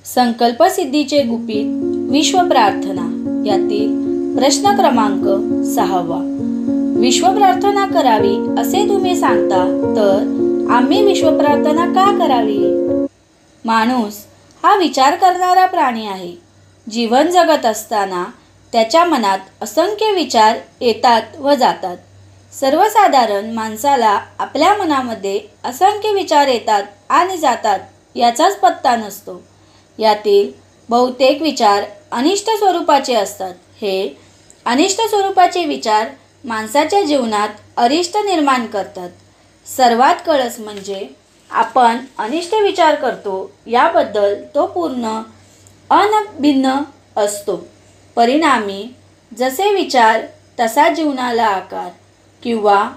संकल्पसिद्धीचे गुपित विश्वप्रार्थना यातील प्रश्न क्रमांक 6. विश्वप्रार्थना करावी असे तुम्ही सांगता, तर आम्ही विश्वप्रार्थना का करावी? माणूस हा विचार करणारा प्राणी आहे. जीवन जगत असताना त्याच्या मनात असंख्य विचार येतात व जातात. सर्वसाधारण माणसाला आपल्या मनामध्ये असंख्य विचार येतात आणि जातात याचाच पत्ता नसतो. यातील बहुतेक विचार अनिष्ट स्वरूपाचे असतात. हे अनिष्ट स्वरूपाचे विचार माणसाच्या जीवनात अरिष्ट निर्माण करतात. सर्वात कळस म्हणजे आपण अनिष्ट विचार करतो याबद्दल तो पूर्ण अनभिन्न असतो. परिणामी जसे विचार तसा जीवनाला आकार किंवा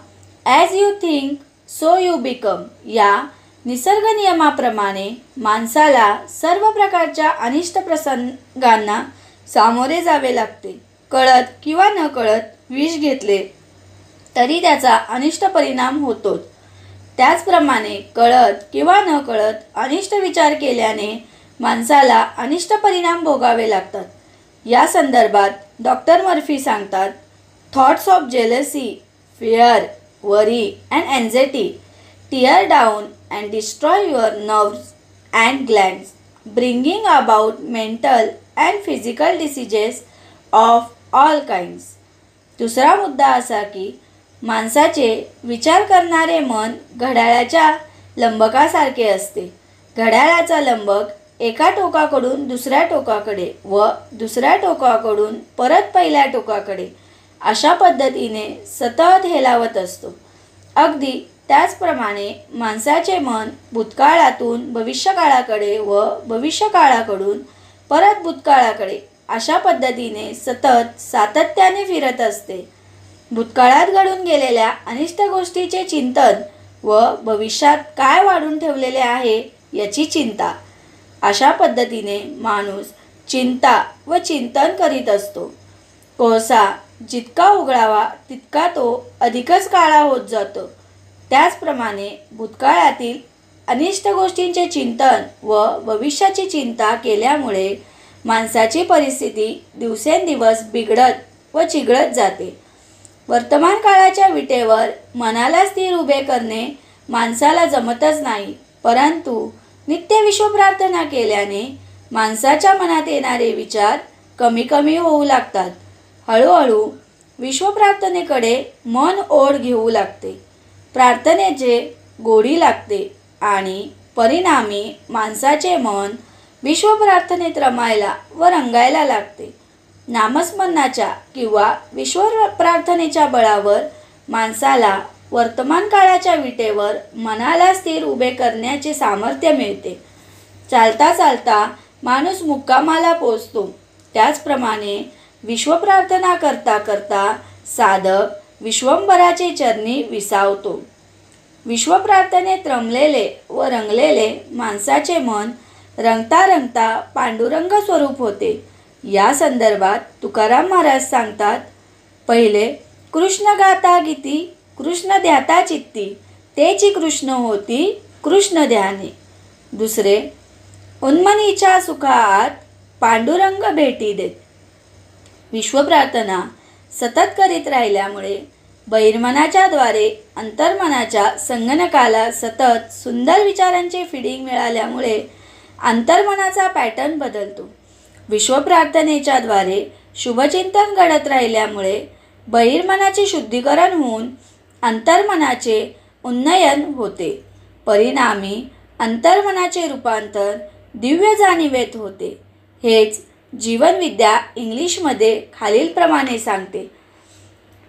as you think so you become या निसर्ग नियमाप्रमाणे माणसाला सर्व प्रकारच्या अनिष्ट प्रसंगांना सामोरे जावे लागते. कळत किंवा न कळत विष घेतले तरी त्याचा अनिष्ट परिणाम होतोच. त्याचप्रमाणे कळत किंवा न कळत अनिष्ट विचार केल्याने माणसाला अनिष्ट परिणाम भोगावे लागतात. या संदर्भात डॉक्टर मर्फी सांगतात, thoughts of jealousy, fear, worry and anxiety tear down and destroy your nerves and glands, bringing about mental and physical diseases of all kinds. दुसरा मुद्दा असा की माणसाचे विचार करणारे मन घड्याळाच्या लंबकासारखे असते. घड्याळाचा लंबक एका टोकाकडून दुसऱ्या टोकाकडे व दुसऱ्या टोकाकडून परत पहिल्या टोकाकडे अशा पद्धतीने सतत हेलावत असतो. अगदी त्याचप्रमाणे माणसाचे मन भूतकाळातून भविष्यकाळाकडे व भविष्यकाळाकडून परत भूतकाळाकडे अशा पद्धतीने सतत सातत्याने फिरत असते. भूतकाळात घडून गेलेल्या अनिष्ट गोष्टीचे चिंतन व भविष्यात काय वाढून ठेवलेले आहे याची चिंता. अशा पद्धतीने माणूस चिंता व चिंतन करीत असतो. कोळसा जितका उघडावा तितका तो अधिकच काळा होत जातो. त्याचप्रमाणे भूतकाळातील अनिष्ट गोष्टींचे चिंतन व भविष्याची चिंता केल्यामुळे माणसाची परिस्थिती दिवसेंदिवस बिघडत व चिघळत जाते. वर्तमान काळाच्या विटेवर मनाला स्थिर उभे करणे माणसाला जमतच नाही, परंतु नित्य विश्वप्रार्थना केल्याने माणसाच्या मनात येणारे विचार कमी कमी होऊ लागतात. हळूहळू विश्वप्रार्थनेकडे मन ओढ घेऊ लागते. प्रार्थनेचे गोडी लागते आणि परिणामी माणसाचे मन विश्वप्रार्थनेत रमायला व रंगायला लागते. नामस्मरणाच्या किंवा विश्वप्रार्थनेच्या बळावर माणसाला वर्तमान काळाच्या विटेवर मनाला स्थिर उभे करण्याचे सामर्थ्य मिळते. चालता चालता माणूस मुक्कामाला पोचतो. त्याचप्रमाणे विश्वप्रार्थना करता करता साधक विश्वंभराचे चरणी विसावतो. विश्वप्रार्थनेत रमलेले व रंगलेले माणसाचे मन रंगता रंगता पांडुरंग स्वरूप होते. या संदर्भात तुकाराम महाराज सांगतात, पहिले कृष्ण गाता गीती कृष्ण ध्याता चित्ती, तेची कृष्ण होती कृष्ण ध्याने. दुसरे उन्मनीच्या सुखात पांडुरंग भेटी देत. विश्वप्रार्थना सतत करीत राहिल्यामुळे बहिर्मनाच्या द्वारे अंतर्मनाच्या संगणकाला सतत सुंदर विचारांचे फीडिंग मिळाल्यामुळे अंतर्मनाचा पॅटर्न बदलतो. विश्वप्रार्थनेच्या द्वारे शुभचिंतन घडत राहिल्यामुळे बहिर्मनाचे शुद्धीकरण होऊन अंतर्मनाचे उन्नयन होते. परिणामी अंतर्मनाचे रूपांतर दिव्य जाणिवेत होते. हेच जीवनविद्या इंग्लिशमध्ये खालीलप्रमाणे सांगते,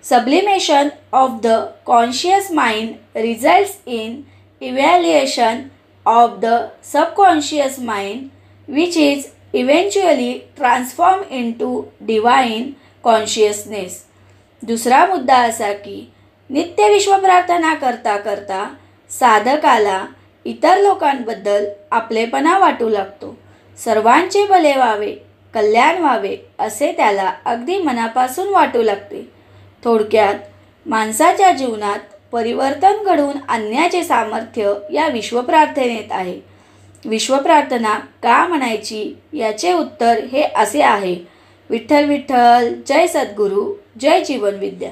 sublimation of the conscious mind results in evaluation of the subconscious mind which is eventually transform into divine consciousness. दुसरा मुद्दा असा की नित्य विश्वप्रार्थना करता करता साधकाला इतर लोकांबद्दल आपलेपणा वाटू लागतो. सर्वांचे भले व्हावे, कल्याण व्हावे असे त्याला अगदी मनापासून वाटू लागते. थोडक्यात माणसाच्या जीवनात परिवर्तन घडवून आणण्याचे सामर्थ्य या विश्वप्रार्थनेत आहे. विश्वप्रार्थना का म्हणायची याचे उत्तर हे असे आहे. विठ्ठल विठ्ठल, जय सद्गुरू, जय जीवनविद्या.